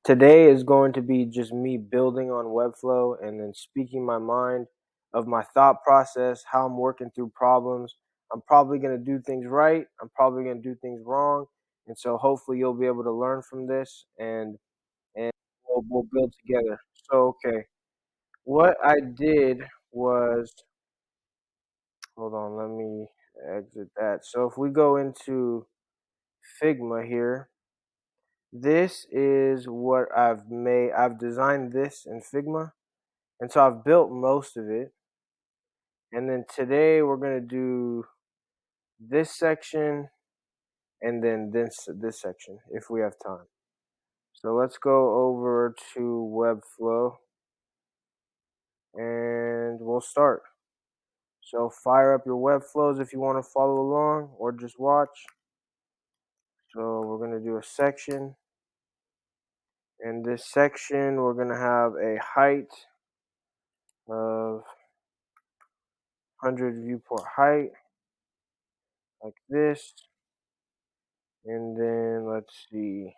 Today is going to be just me building on Webflow and then speaking my mind of my thought process, how I'm working through problems. I'm probably going to do things right. I'm probably going to do things wrong. And so hopefully you'll be able to learn from this and we'll build together. So, okay. What I did was, hold on, let me exit that. So if we go into Figma here, this is what I've made. I've designed this in Figma. And so I've built most of it. And then today we're going to do this section and then this section if we have time. So let's go over to Webflow and we'll start. So fire up your Webflows if you want to follow along or just watch. So we're going to do a section. In this section, we're going to have a height of 100 viewport height like this. And then let's see.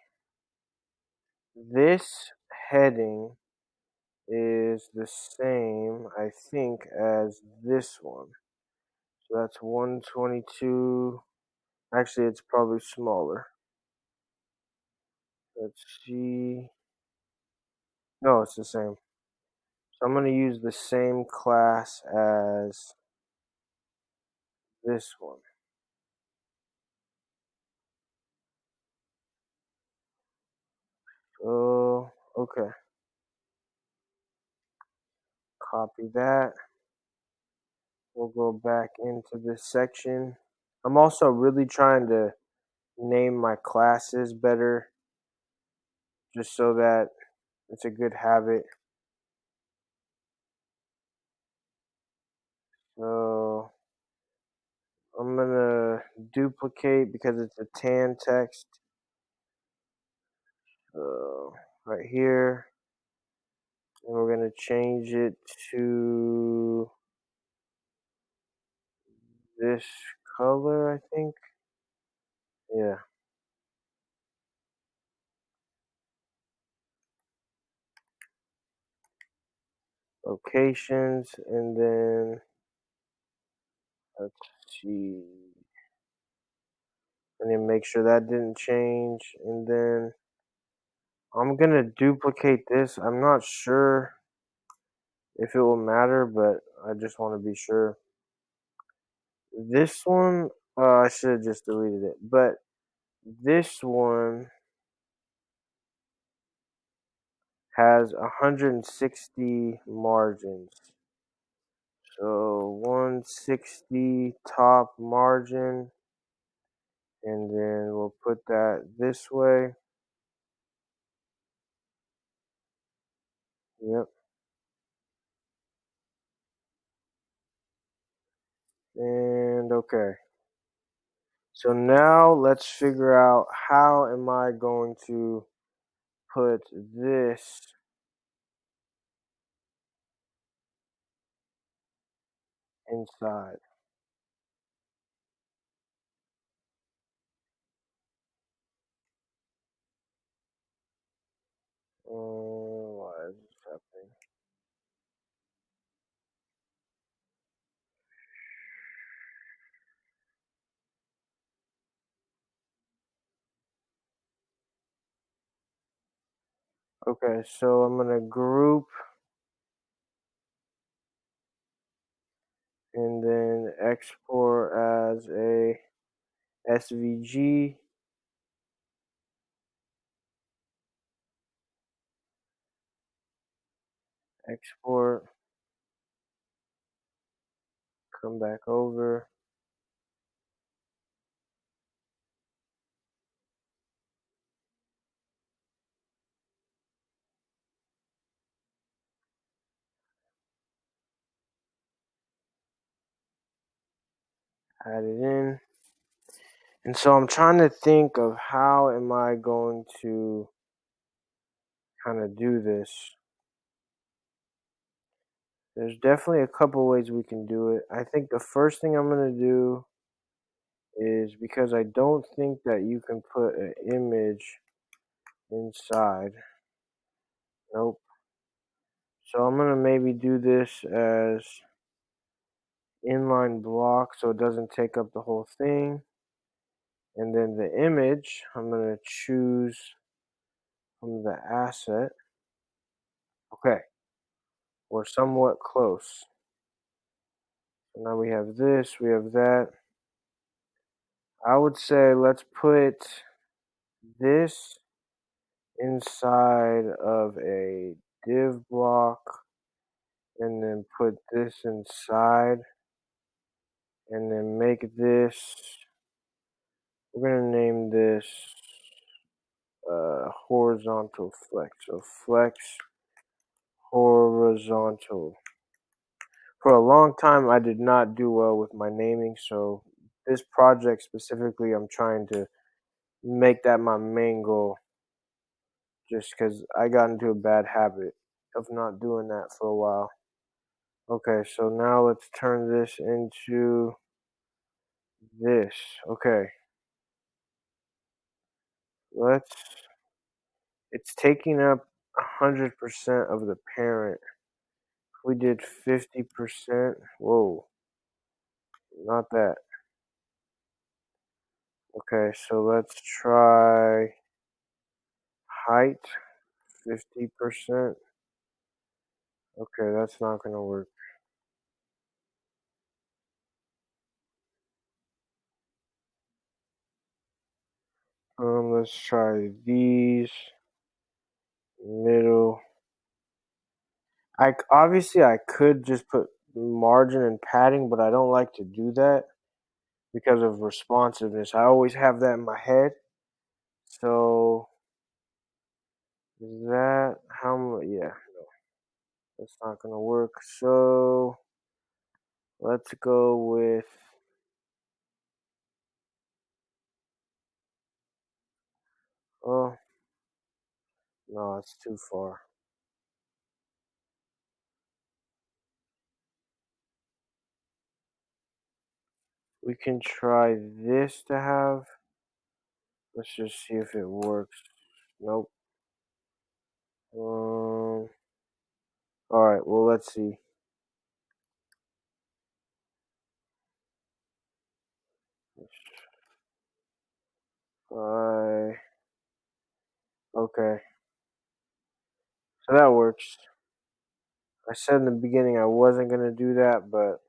This heading is the same, I think, as this one. So that's 122. Actually, it's probably smaller. Let's see. No, it's the same. So I'm going to use the same class as this one. So, okay. Copy that. We'll go back into this section. I'm also really trying to name my classes better just so that it's a good habit. So I'm gonna duplicate because it's a tan text. Right here, and we're gonna change it to this color, I think. Yeah. Locations, and then let's see. And then make sure that didn't change, and then I'm gonna duplicate this. I'm not sure if it will matter, but I just want to be sure. This one, I should have just deleted it, but this one has 160 margins. So 160 top margin, and then we'll put that this way. Yep. And okay. So now let's figure out how am I going to put this inside. Why is this happening? Okay, so I'm gonna group and then export as a SVG. Export, come back over. Add it in. And so I'm trying to think of how am I going to kind of do this. There's definitely a couple ways we can do it. I think the first thing I'm going to do is because I don't think that you can put an image inside. Nope. So I'm gonna maybe do this as inline block so it doesn't take up the whole thing. And then the image, I'm gonna choose from the asset. Okay, we're somewhat close. So now we have this, we have that. I would say let's put this inside of a div block and then put this inside and then make this, we're gonna name this horizontal flex. So flex horizontal. For a long time, I did not do well with my naming, so this project specifically, I'm trying to make that my main goal just because I got into a bad habit of not doing that for a while. Okay, so now let's turn this into this. Okay, let's, it's taking up 100% of the parent. We did 50%. Whoa, not that. Okay, so let's try height 50%. Okay, that's not gonna work. Let's try these middle. Obviously I could just put margin and padding, but I don't like to do that because of responsiveness. I always have that in my head. So is that how much? Yeah, no, that's not gonna work. So let's go with. Oh no, it's too far. We can try this to have. Let's just see if it works. Nope. All right. Well, let's see. I okay. So that works. I said in the beginning I wasn't gonna do that, but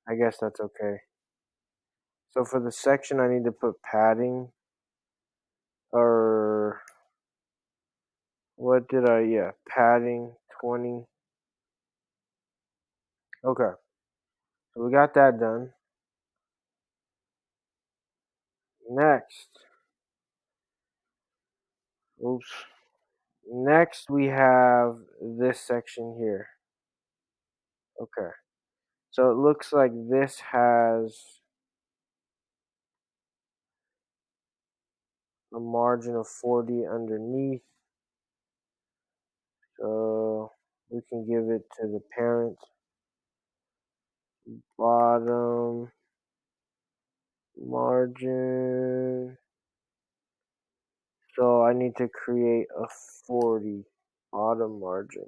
I guess that's okay. So for the section, I need to put padding, or what did I? Yeah, padding 20. Okay, so we got that done. Next, oops. Next, we have this section here. Okay, so it looks like this has a margin of 40 underneath. So we can give it to the parent. Bottom margin. So I need to create a 40 bottom margin.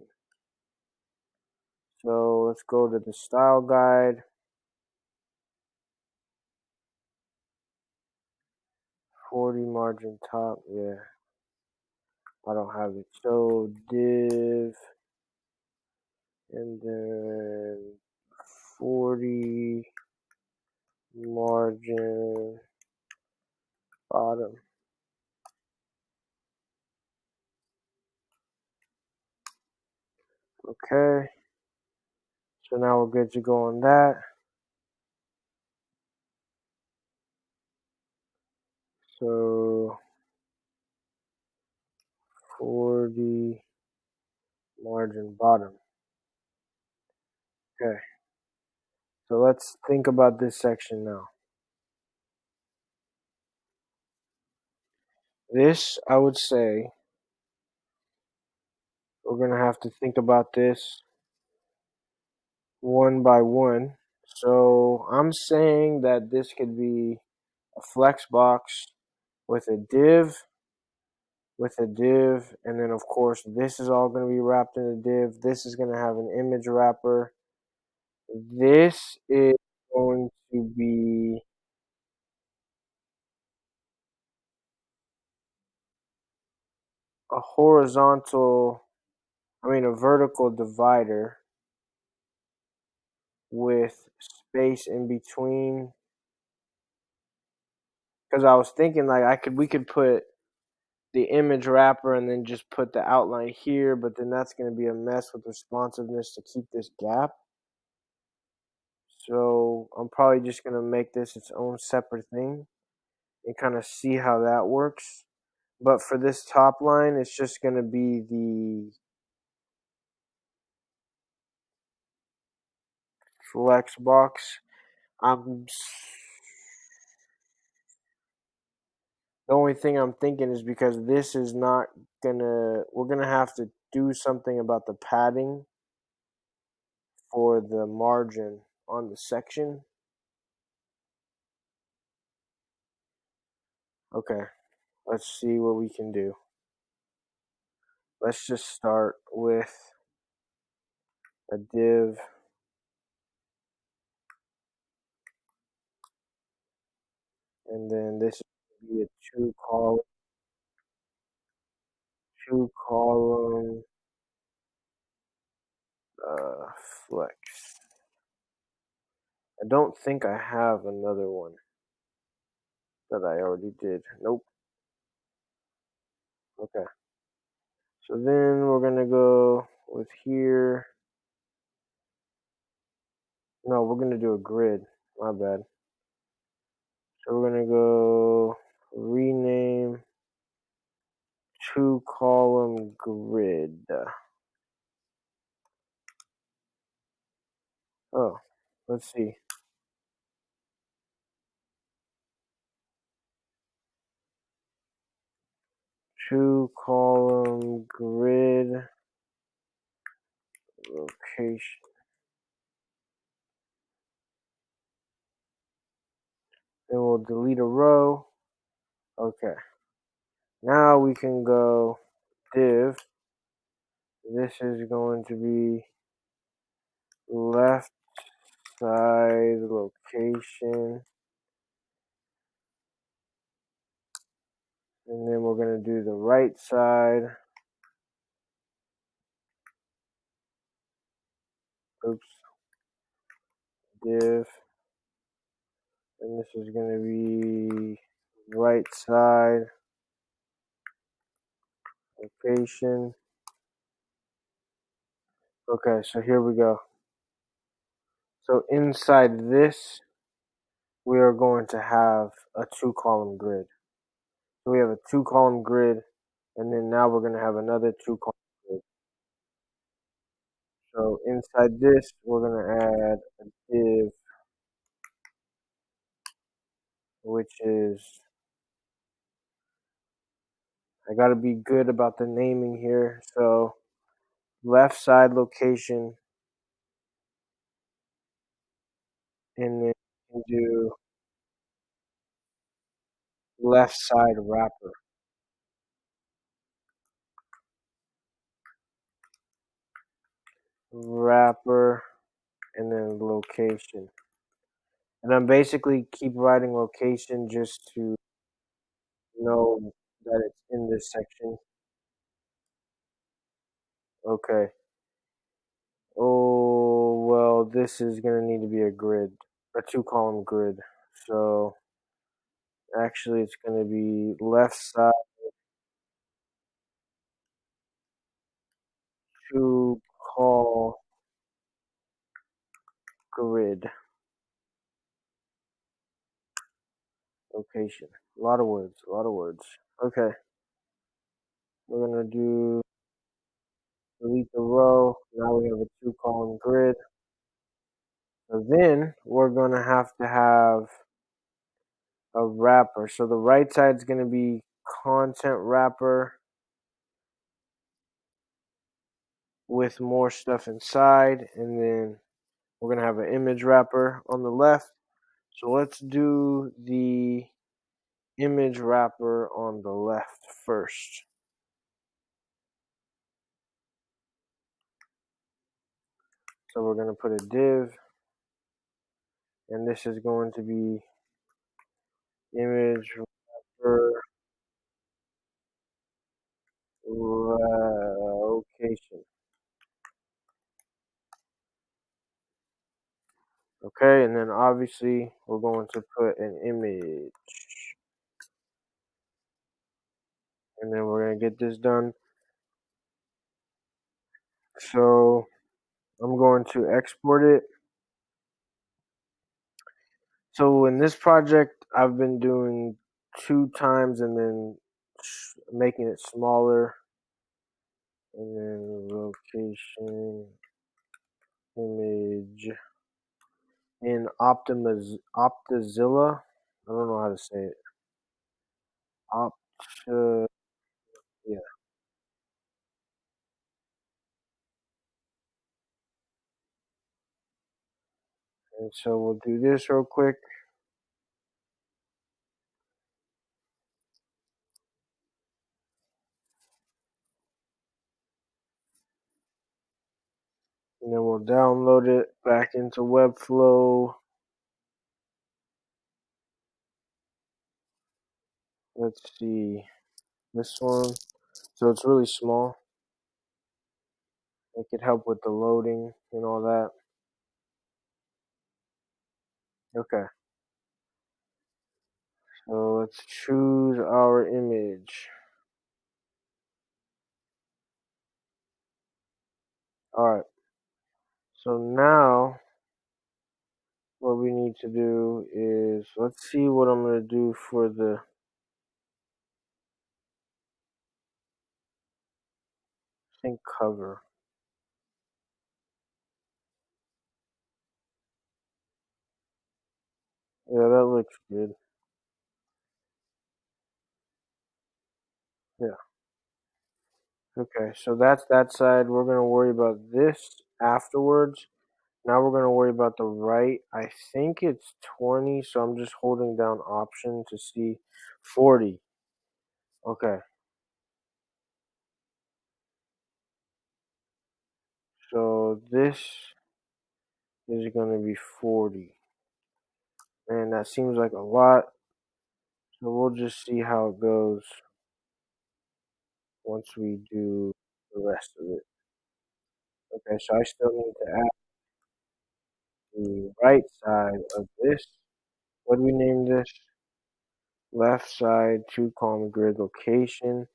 So let's go to the style guide. 40 margin top. Yeah, I don't have it. So div and then 40 margin bottom. Okay. So now we're good to go on that. So 40 margin bottom. Okay. So let's think about this section now. This, I would say, we're going to have to think about this one by one. So I'm saying that this could be a flex box with a div, with a div, and then of course this is all going to be wrapped in a div. This is going to have an image wrapper. This is going to be a a vertical divider with space in between. Because I was thinking like we could put the image wrapper and then just put the outline here, but then that's going to be a mess with responsiveness to keep this gap. So I'm probably just going to make this its own separate thing and kind of see how that works. But for this top line, it's just going to be the flex box. I'm The only thing I'm thinking is because this is not we're gonna have to do something about the padding for the margin on the section. Okay, let's see what we can do. Let's just start with a div, and then this is gonna be a two column flex. I don't think I have another one that I already did. Nope. Okay. So then we're gonna go with here. No, we're gonna do a grid. My bad. So we're gonna go rename two column grid. Oh, let's see. Two column grid location. Then we'll delete a row. Okay. Now we can go div. This is going to be left side location. And then we're going to do the right side. Oops. Div. And this is going to be right side location. Okay, so here we go. So inside this, we are going to have a two column grid. So we have a two column grid, and then now we're going to have another two column grid. So inside this, we're going to add a div, which is, I got to be good about the naming here. So left side location, and then we can do left side wrapper. Wrapper, and then location. And I'm basically keep writing location just to know that it's in this section. Okay. Oh, well, this is going to need to be a grid, a two column grid. So actually, it's going to be left side two call grid location. A lot of words, a lot of words. Okay. We're going to do delete the row. Now we have a two column grid. So then we're going to have a wrapper. So the right side is going to be content wrapper with more stuff inside, and then we're going to have an image wrapper on the left. So let's do the image wrapper on the left first. So we're going to put a div, and this is going to be image wrapper location. Okay, and then obviously we're going to put an image, and then we're going to get this done. So I'm going to export it. So in this project, I've been doing 2 times and then making it smaller, and then location image in Optazilla. I don't know how to say it. Opta, yeah. And so we'll do this real quick, and then we'll download it back into Webflow. Let's see this one. So it's really small. It could help with the loading and all that. Okay. So let's choose our image. All right. So now what we need to do is, let's see what I'm going to do for the sync cover. Yeah, that looks good. Yeah. Okay. So that's that side. We're going to worry about this afterwards. Now we're going to worry about the right. I think it's 20. So I'm just holding down option to see 40. Okay. So this is going to be 40. And that seems like a lot. So we'll just see how it goes once we do the rest of it. Okay, so I still need to add the right side of this. What do we name this? Left side, 2 column grid location.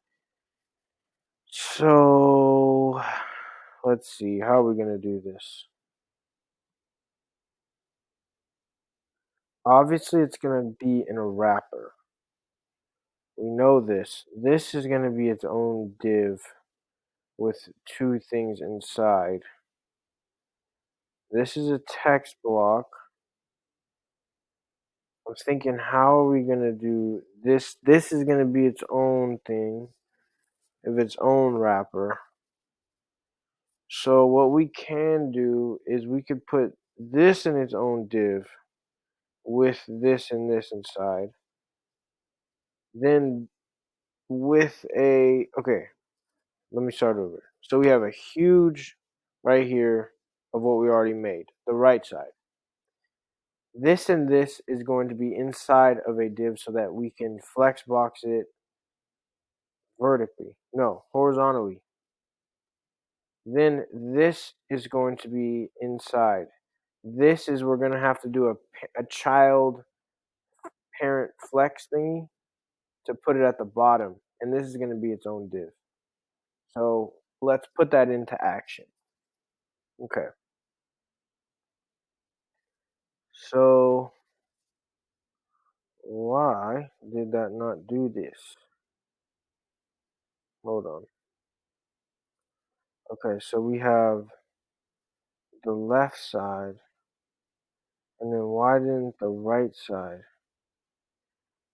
So let's see, how are we going to do this? Obviously, it's going to be in a wrapper. We know this. This is going to be its own div with 2 things inside. This is a text block. I was thinking, how are we gonna do this? This is gonna be its own thing, of its own wrapper. So what we can do is we could put this in its own div with this and this inside. Then with a, okay, let me start over. So we have a huge right here of what we already made, the right side. This and this is going to be inside of a div so that we can flex box it vertically. No, horizontally. Then this is going to be inside. This is, we're going to have to do a child parent flex thingy to put it at the bottom. And this is going to be its own div. So let's put that into action. Okay. So why did that not do this? Hold on. Okay, so we have the left side. And then why didn't the right side?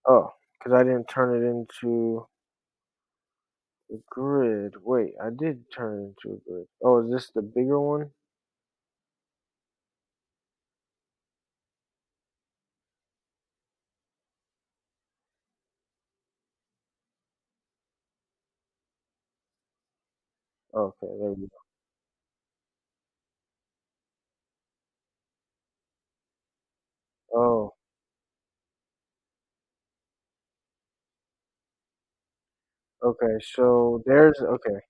Oh, because I didn't turn it into the grid. Wait, I did turn it into a grid. Oh, is this the bigger one? Okay, there we go. Okay, so there's okay.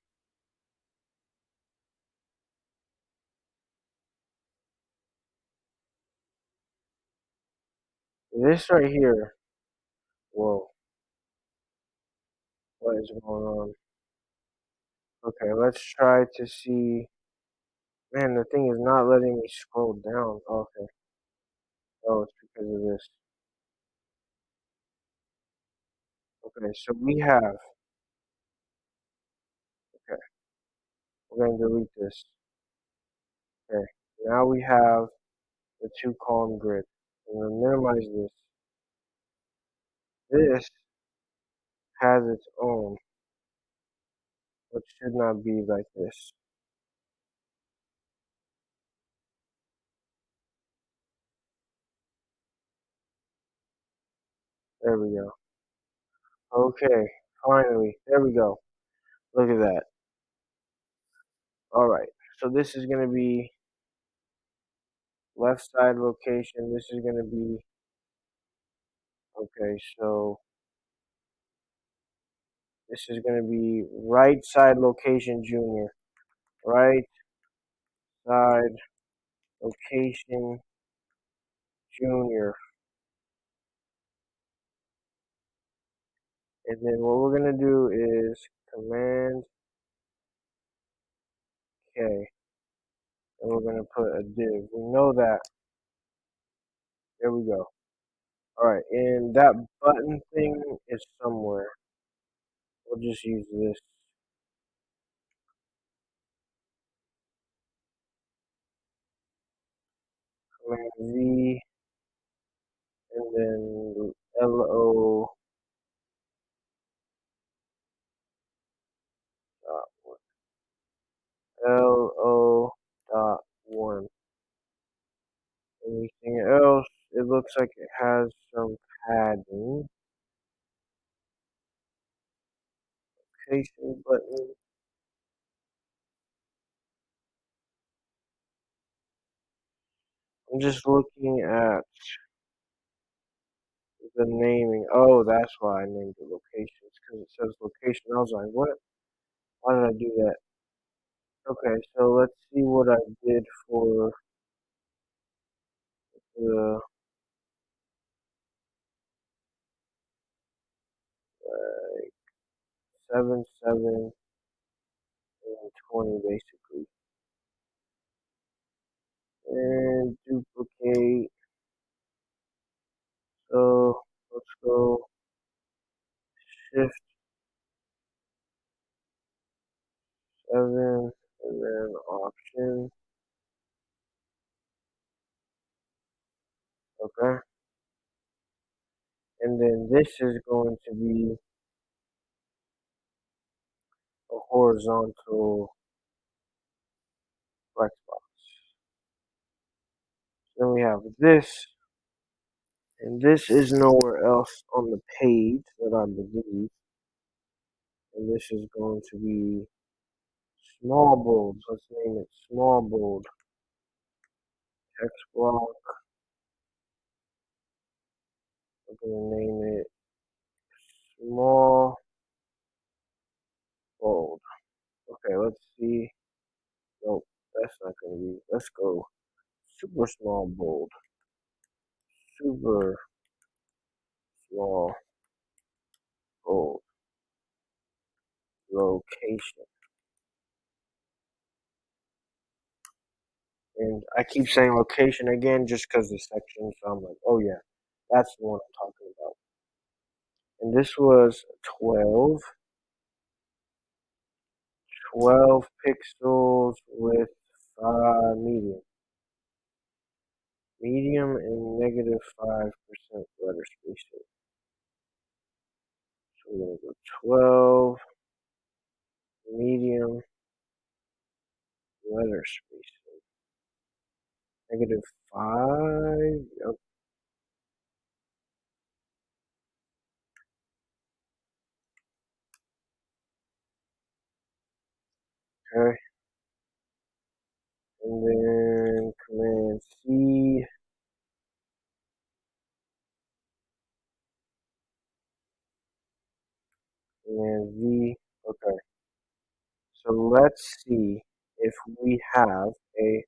This right here. Whoa, what is going on? Okay, let's try to see. Man, the thing is not letting me scroll down. Okay. Oh, it's because of this. Okay, so we have. Okay, we're gonna delete this. Okay, now we have the two column grid. I'm gonna minimize this. This has its own, which should not be like this. There we go. Okay, finally, there we go. Look at that. All right, so this is gonna be left side location. This is gonna be okay. So this is gonna be right side location junior. Right side location junior. And then what we're gonna do is Command K, and we're gonna put a div. We know that. There we go. All right, and that button thing is somewhere. We'll just use this. Command Z, and then LO dot LO dot one. Anything else? It looks like it has some padding. Location button. I'm just looking at the naming. Oh, that's why I named the locations because it says location. I was like, what? Why did I do that? Okay, so let's see what I did for the 7, 7, and 20 basically. And duplicate. So let's go Shift 7 and then Option. Okay. And then this is going to be a horizontal flex box. Then we have this, and this is nowhere else on the page that I believe. And this is going to be small bold. Let's name it small bold. Text block. We're gonna name it small bold. Okay, let's see. Nope, that's not gonna be. Let's go super small bold. Super small bold location. And I keep saying location again just because the section. So I'm like, oh yeah, that's the one I'm talking about. And this was 12, 12 pixels with medium. Medium and negative 5% letter spacing. So we're going to go 12, medium, letter spacing. Negative 5. Okay. And then Command C. Command V. Okay. So let's see if we have a,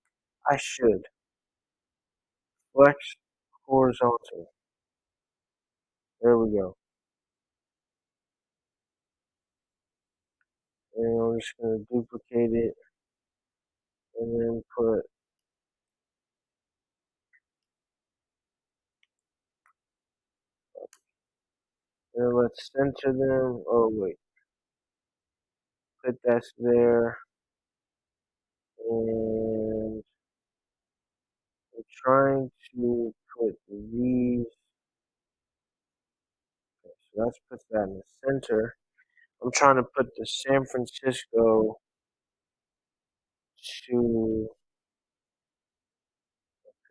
I should, flex horizontal. There we go. And I'm just going to duplicate it and then put, and let's center them. Oh, wait. Put that there. And I'm trying to put these. Okay, so let's put that in the center. I'm trying to put the San Francisco to,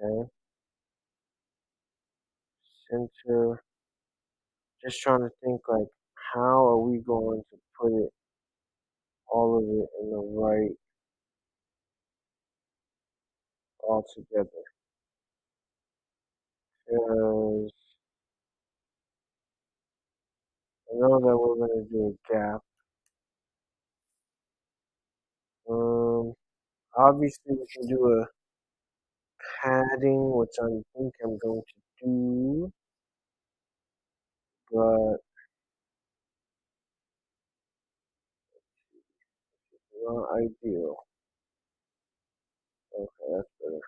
okay, center. Just trying to think like, how are we going to put it, all of it in the right all together? Because I know that we're going to do a gap. Um, Obviously we can do a padding, which I think I'm going to do, but not ideal. Okay, that's better.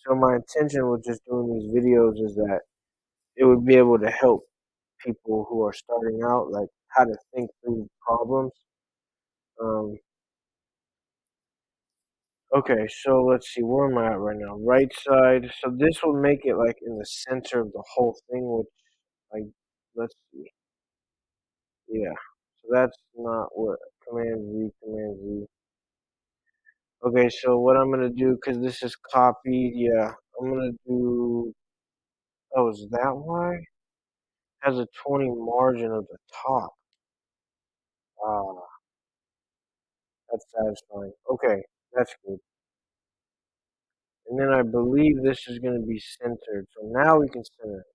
So my intention with just doing these videos is that it would be able to help people who are starting out, like how to think through problems. Um, okay, so let's see, where am I at right now? Right side. So this will make it like in the center of the whole thing, which, like, let's see. Yeah. So that's not what, Command Z, Command Z. Okay, so what I'm gonna do, because this is copied, yeah, I'm gonna do. Oh, is that why? Has a 20 margin at the top. Ah, that's satisfying. Okay, that's good. And then I believe this is gonna be centered. So now we can center it.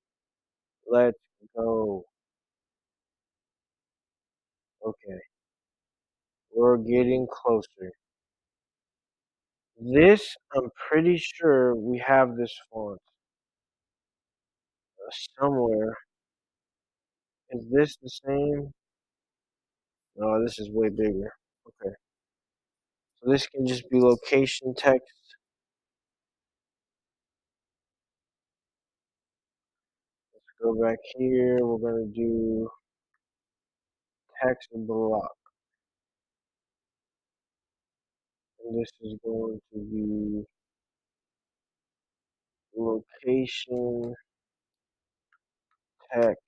Let's go. Okay, we're getting closer. This, I'm pretty sure we have this font somewhere. Is this the same? No, this is way bigger. Okay. So this can just be location text. Let's go back here. We're going to do text block. And this is going to be location text.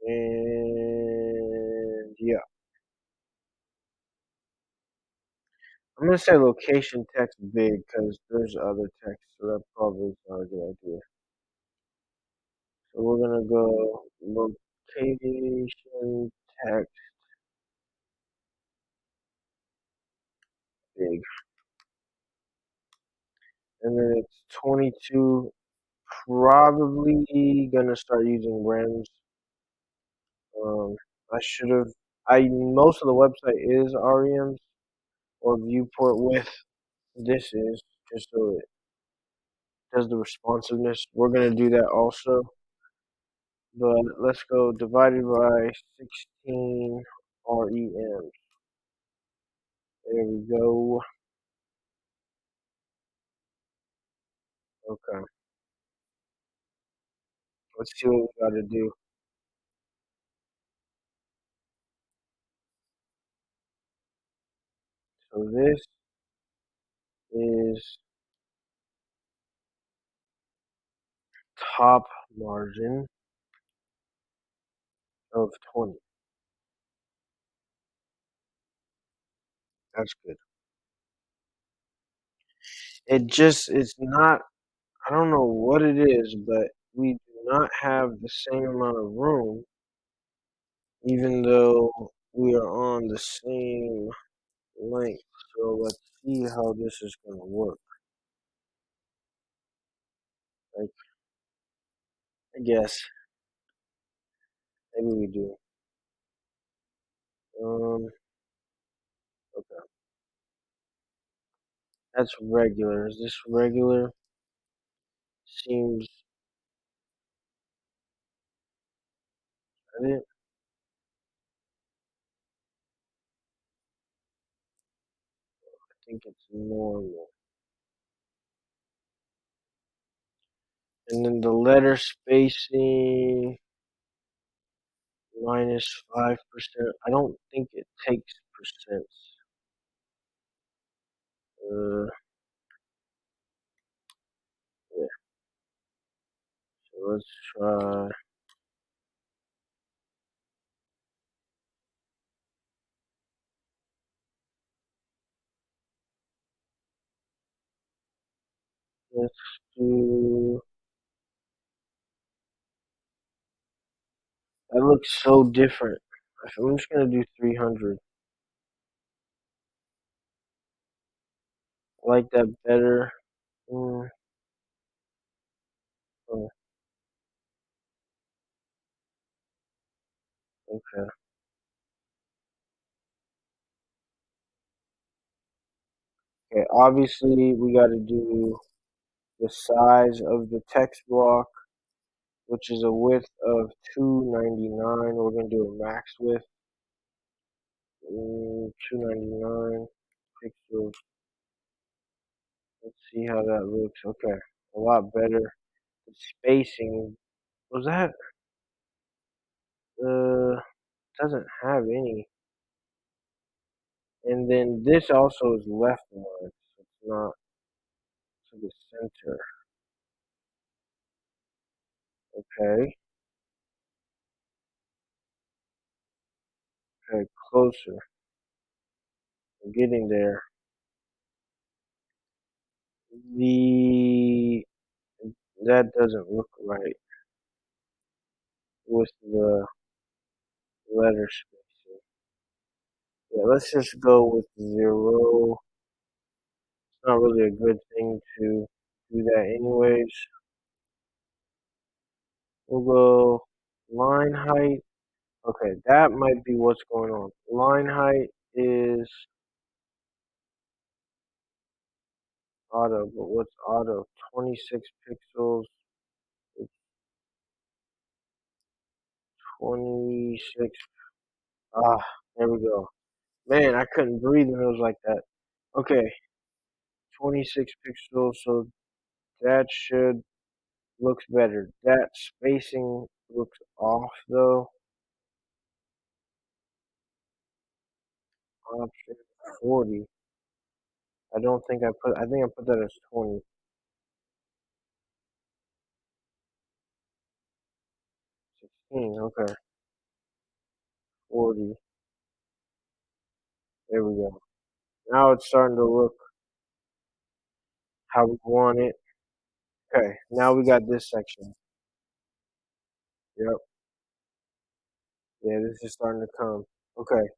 And yeah, I'm going to say location text big because there's other text. So that probably is not a good idea. So we're going to go location text big. And then it's 22. Probably gonna start using REMs. I should have. I Most of the website is REMs or viewport with. This is just so it does the responsiveness. We're gonna do that also, but let's go divided by 16 REMs. There we go. Okay, let's see what we gotta do. So this is top margin of 20. That's good. It just it's not, I don't know what it is, but we do not have the same amount of room, even though we are on the same link. So let's see how this is gonna work. Like, I guess maybe we do. Okay, that's regular. Is this regular? Seems. I didn't think it's normal. And then the letter spacing -5%. I don't think it takes percents. Uh, yeah. So let's try. Let's do. That looks so different. I'm just gonna do 300. I like that better. Mm, oh, okay. Okay. Obviously, we got to do the size of the text block, which is a width of 299. We're gonna do a max width. 299 pixels. Let's see how that looks. Okay, a lot better. The spacing was that doesn't have any. And then this also is leftward, so it's not to the center. Okay, okay, closer. I'm getting there. The that doesn't look right with the letter spacing. Yeah, let's just go with 0. It's not really a good thing to do that anyways. We'll go line height. Okay, that might be what's going on. Line height is auto, but what's auto? 26 pixels. It's 26. Ah, there we go. Man, I couldn't breathe when it was like that. Okay, 26 pixels, so that should looks better. That spacing looks off though. Option 40. I don't think I think I put that as 20. 16, okay. 40. There we go. Now it's starting to look how we want it. Okay, now we got this section. Yep. Yeah, this is starting to come. Okay,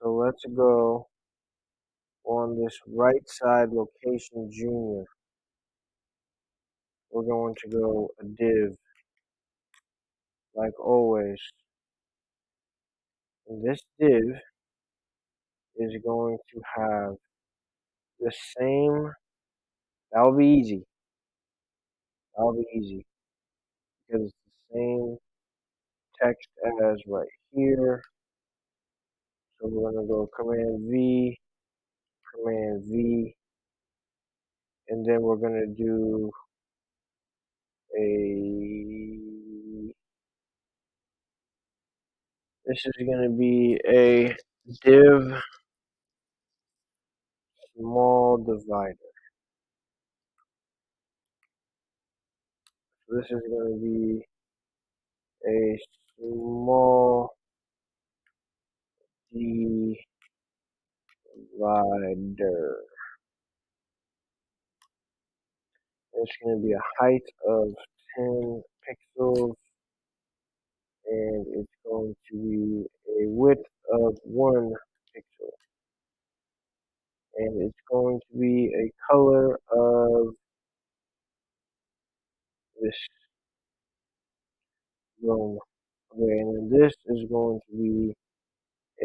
so let's go on this right side location junior. We're going to go a div like always. And this div is going to have the same, that'll be easy. That'll be easy because it's the same text as right here. So we're going to go Command V, and then we're going to do a, this is going to be a div small divider. So this is going to be a small divider. It's going to be a height of 10 pixels, and it's going to be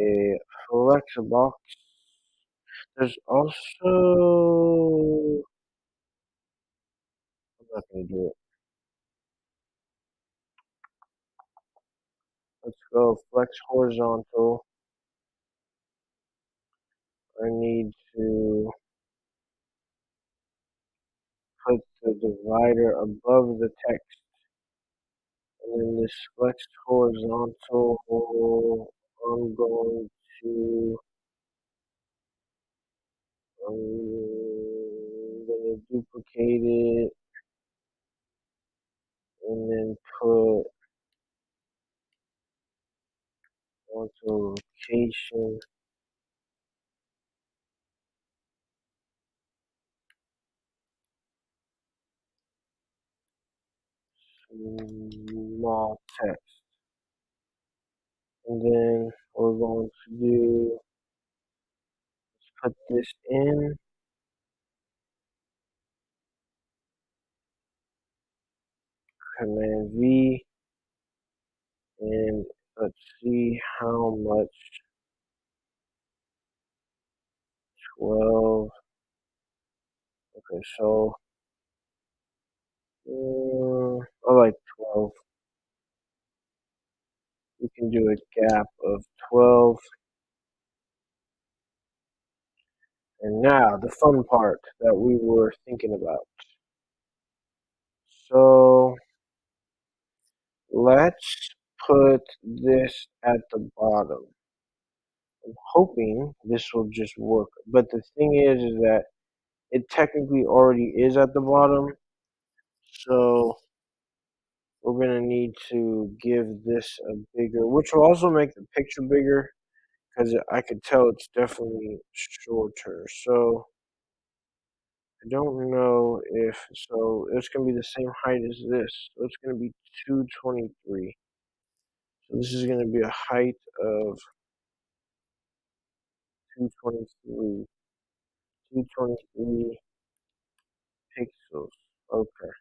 a flex box. There's also, I'm not gonna do it. Let's go flex horizontal. I need to put the divider above the text, and then this flex horizontal, I'm going to, I'm gonna duplicate it and then put onto location, small text. And then we're going to do, let's put this in, Command V, and let's see how much, 12, okay, so, I like 12. We can do a gap of 12. And now, the fun part that we were thinking about. So, let's put this at the bottom. I'm hoping this will just work. But the thing is that it technically already is at the bottom. So we're going to need to give this a bigger, which will also make the picture bigger because I could tell it's definitely shorter. So I don't know if, so it's going to be the same height as this. So it's going to be 223. So this is going to be a height of 223. 223 pixels. Okay.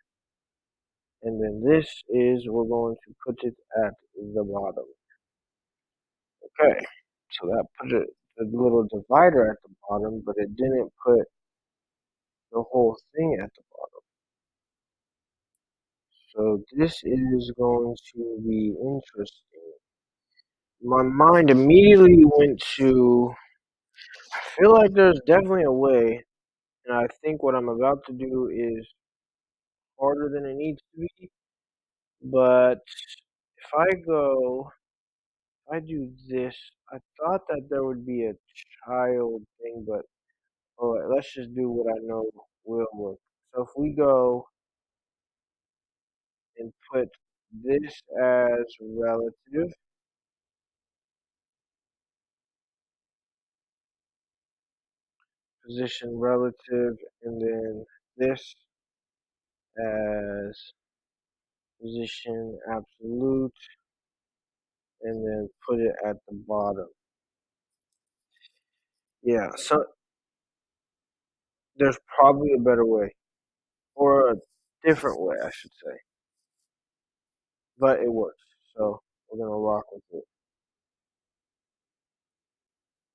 And then this is, we're going to put it at the bottom. Okay. So that put it, the little divider at the bottom, but it didn't put the whole thing at the bottom. So this is going to be interesting. My mind immediately went to, I feel like there's definitely a way, and I think what I'm about to do is harder than it needs to be. But if I go, if I do this, I thought that there would be a child thing, but all right, let's just do what I know will work. So if we go and put this as relative, position relative, and then this as position absolute, and then put it at the bottom. Yeah, so there's probably a better way, or a different way, I should say, but it works. So we're gonna rock with it.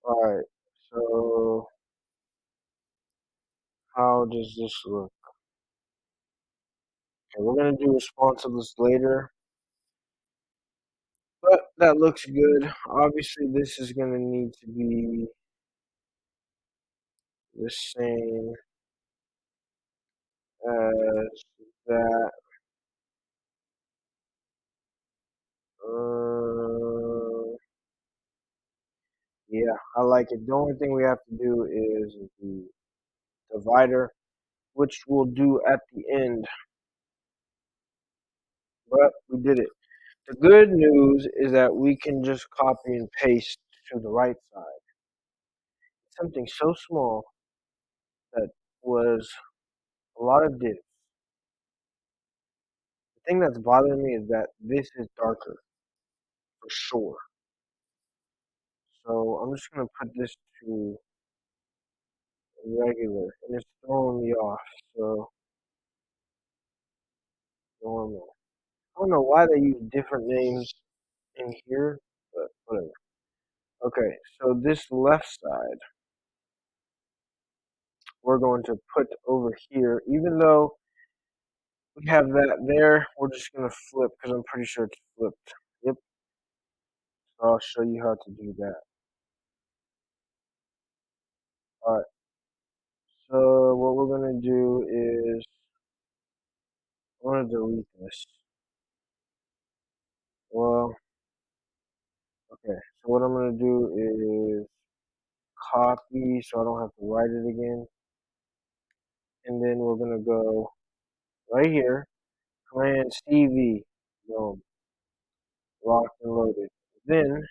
All right. So how does this look? Okay, we're gonna do responsiveness later, but that looks good. Obviously, this is gonna need to be the same as that. Uh, yeah, I like it. The only thing we have to do is the divider, which we'll do at the end. But we did it. The good news is that we can just copy and paste to the right side. Something so small that was a lot of divs. The thing that's bothering me is that this is darker for sure. So I'm just gonna put this to regular, and it's throwing me off. So normal. I don't know why they use different names in here, but whatever. Okay, Okay, so this left side we're going to put over here. Even though we have that there, we're just going to flip because I'm pretty sure it's flipped. Yep, so I'll show you how to do that. Alright, so what we're going to do is, I want to delete this. Well, okay, so what I'm going to do is copy so I don't have to write it again. And then we're going to go right here, Command CV, boom, locked and loaded. Then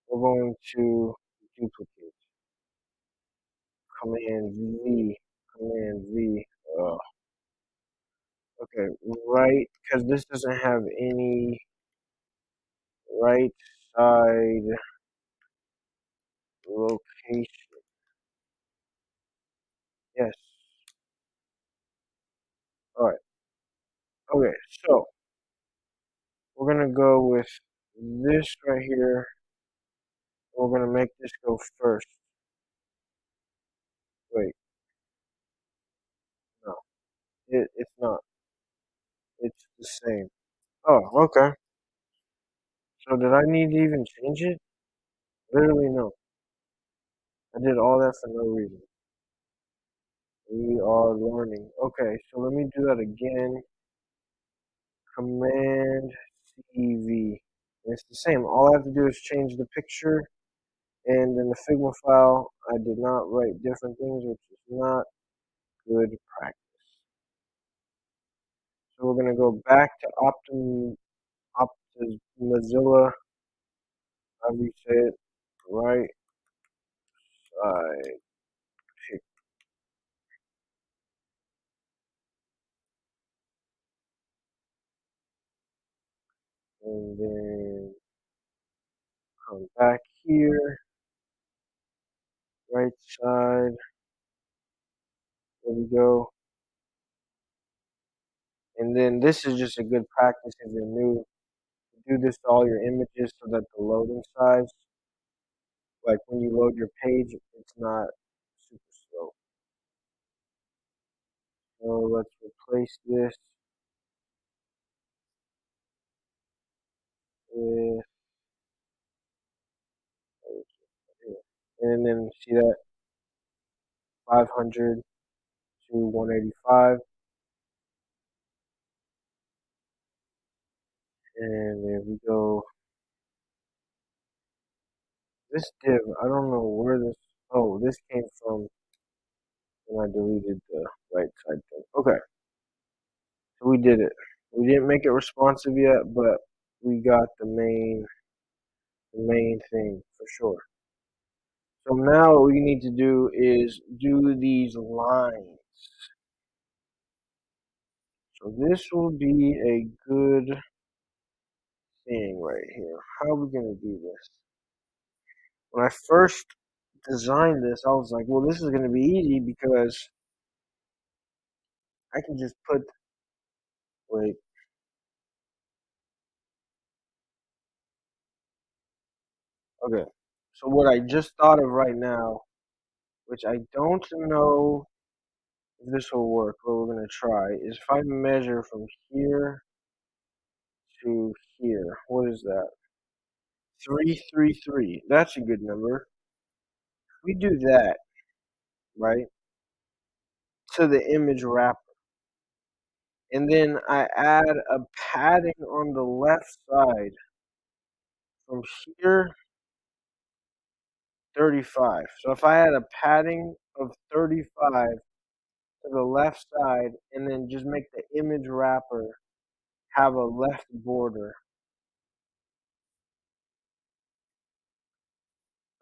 we're going to duplicate, Command V, Command V. Okay, right, because this doesn't have any right side location. Yes. All right. Okay, so we're gonna go with this right here. We're gonna make this go first. Wait, no, it's not. It's the same. Oh, okay. So did I need to even change it? Literally no. I did all that for no reason. We are learning. Okay, so let me do that again. Command CV. It's the same. All I have to do is change the picture, and in the Figma file, I did not write different things, which is not good practice. So we're going to go back to Mozilla, however you say it, right side pick, and then come back here, right side, there we go. And then this is just a good practice if you're new. Do this to all your images so that the loading size, like when you load your page, it's not super slow. So let's replace this with, and then see that 500 to 185, and there we go. This div, I don't know where this, oh, this came from when I deleted the right side thing. Okay, so we did it. We didn't make it responsive yet, but we got the main thing for sure. So now what we need to do is do these lines. So this will be a good thing right here. How are we going to do this? When I first designed this, I was like, well, this is going to be easy because I can just put, wait, okay. So what I just thought of right now, which I don't know if this will work, but we're going to try, is if I measure from here to here, what is that? 333. That's a good number. We do that, right, to the image wrapper. And then I add a padding on the left side from here, 35. So if I add a padding of 35 to the left side and then just make the image wrapper have a left border,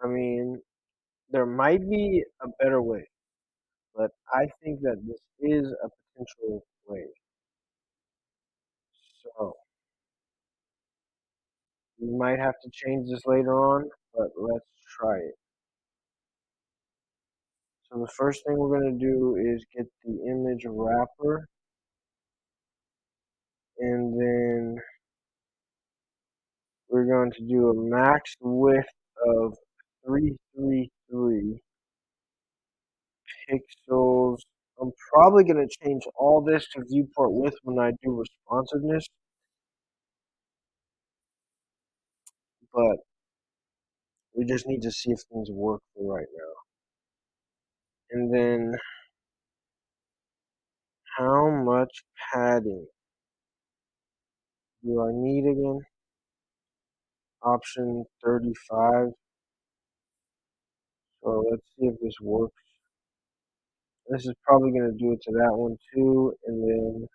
I mean, there might be a better way, but I think that this is a potential way. So we might have to change this later on, but let's try it. So the first thing we're going to do is get the image wrapper, and then we're going to do a max width of 333 pixels. I'm probably going to change all this to viewport width when I do responsiveness, but we just need to see if things work for right now. And then how much padding do I need again? Option 35. So let's see if this works. This is probably going to do it to that one too. And then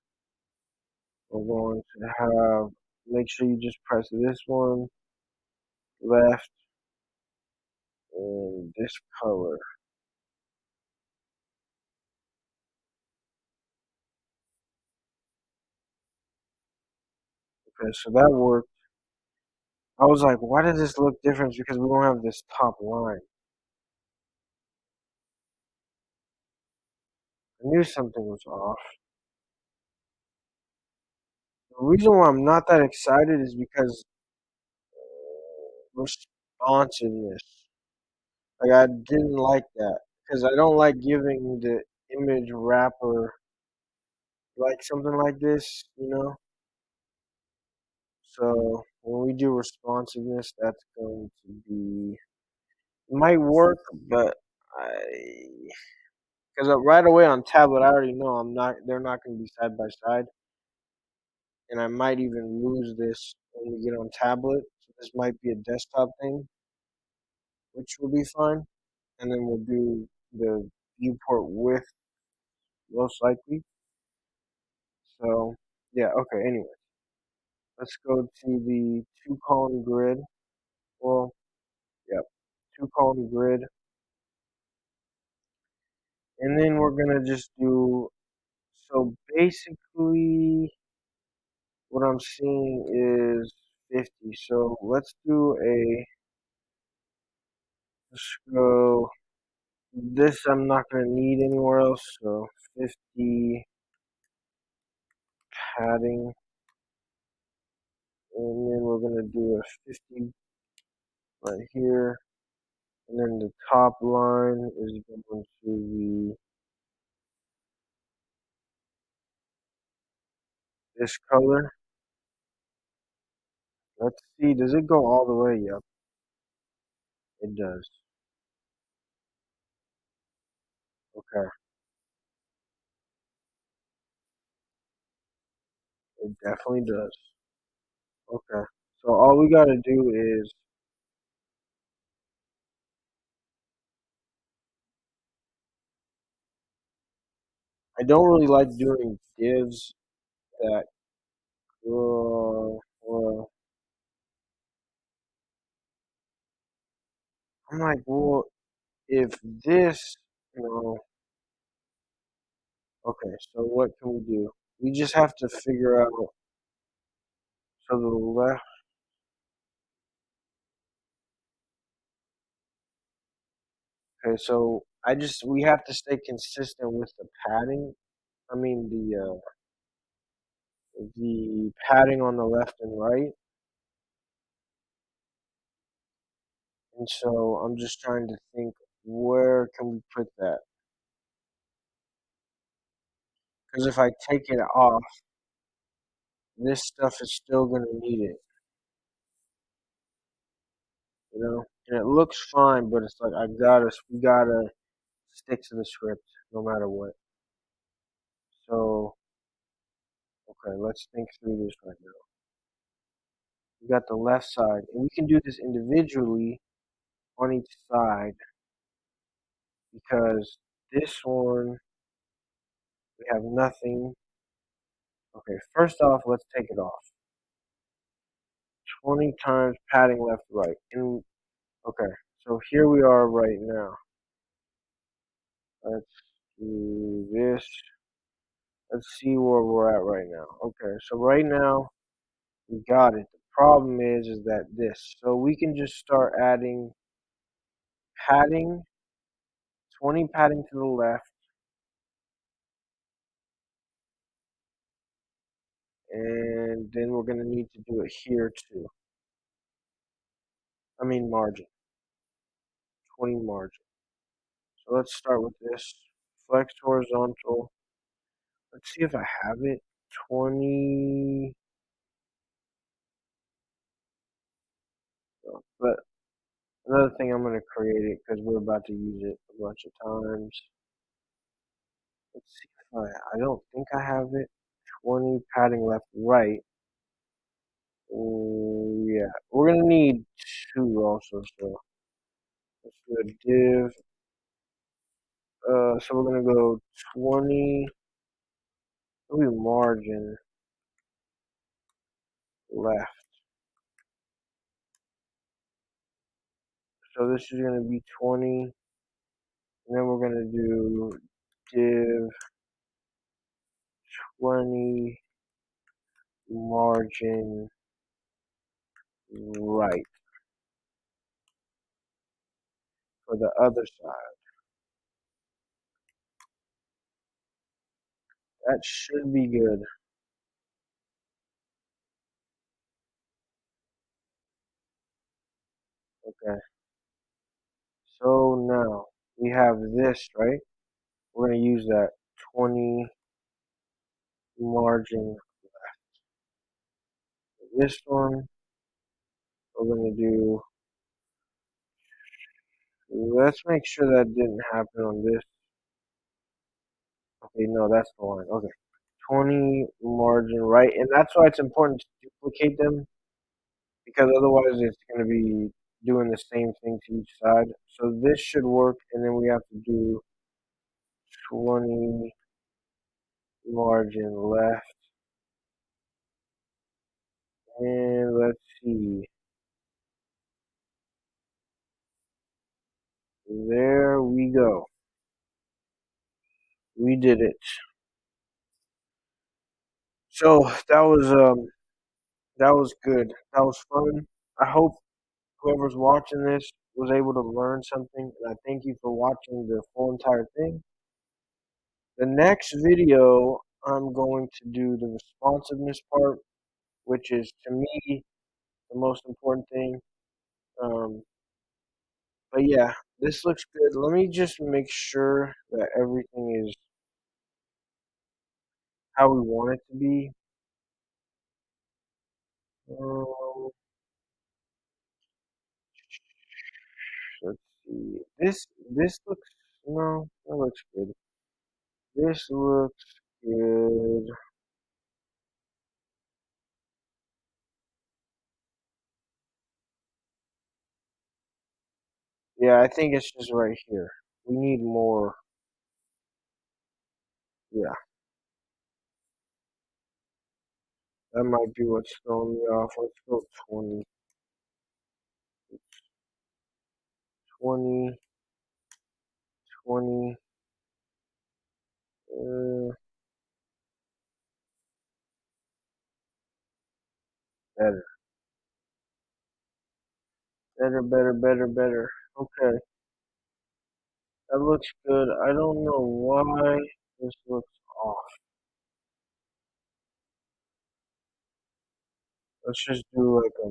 we're going to have, make sure you just press this one, left, and this color. Okay, so that worked. I was like, why does this look different? Because we don't have this top line. I knew something was off. The reason why I'm not that excited is because responsiveness. Like I didn't like that because I don't like giving the image wrapper like something like this, you know. So when we do responsiveness, that's going to be it might work, but I because right away on tablet I already know I'm not they're not going to be side by side, and I might even lose this when we get on tablet. So this might be a desktop thing, which will be fine, and then we'll do the viewport width most likely. So yeah, okay. Anyway, let's go to the two column grid. Well, yep, two column grid, and then we're gonna just do. So basically, what I'm seeing is 50. So let's do a. Let's go. This I'm not gonna need anywhere else. So 50 padding, and then we're gonna do a 50 right here. And then the top line is going to be this color. Let's see, does it go all the way? Yep, it does. Okay, it definitely does. Okay, so all we gotta do is, I don't really like doing divs that, well, I'm like, well, if this, you know, okay, so what can we do? We just have to figure out, so the left, okay, so we have to stay consistent with the padding. I mean, the padding on the left and right. And so I'm just trying to think where can we put that? Because if I take it off, this stuff is still gonna need it, you know? And it looks fine, but it's like we gotta stick to the script no matter what. So okay, let's think through this right now. We got the left side, and we can do this individually on each side because this one we have nothing. Okay, first off, let's take it off. 20 times padding left right. And okay, so here we are right now. Let's do this. Let's see where we're at right now. Okay, so right now we got it. The problem is that this. So we can just start adding padding, 20 padding to the left, and then we're gonna need to do it here too. I mean margin. 20 margin. So let's start with this. Flex horizontal. Let's see if I have it. 20. But another thing, I'm going to create it because we're about to use it a bunch of times. Let's see if I don't think I have it. 20 padding left, right. Yeah, we're going to need two also. So let's do a div. So we're going to go 20. Maybe margin left. So this is going to be 20. And then we're going to do div 20 margin right for the other side. That should be good. Okay. So now we have this, right? We're going to use that 20 margin. This one, we're going to do, let's make sure that didn't happen on this. Okay, no, that's the line. Okay. 20 margin right. And that's why it's important to duplicate them because otherwise it's going to be doing the same thing to each side. So this should work. And then we have to do 20 margin left. And let's see. There we go. We did it. So that was good. That was fun. I hope whoever's watching this was able to learn something, and I thank you for watching the full entire thing. The next video, I'm going to do the responsiveness part, which is to me the most important thing. Um, but yeah, this looks good. Let me just make sure that everything is how we want it to be. Um, let's see. This looks no, that looks good. This looks good. Yeah, I think it's just right here. We need more. Yeah, that might be what's throwing me off. Let's go 20, 20, 20. Uh, better, better. Okay, that looks good. I don't know why this looks off. Let's just do like a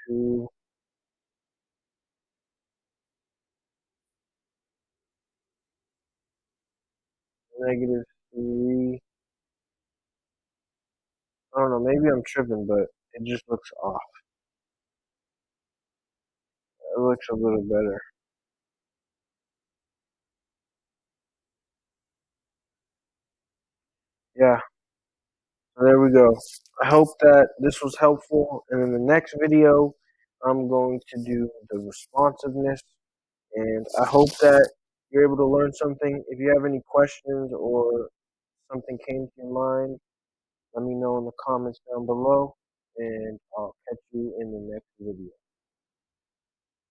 -2, -3. I don't know. Maybe I'm tripping, but it just looks off. It looks a little better. Yeah. So there we go. I hope that this was helpful. And in the next video, I'm going to do the responsiveness. And I hope that you're able to learn something. If you have any questions or something came to your mind, let me know in the comments down below. And I'll catch you in the next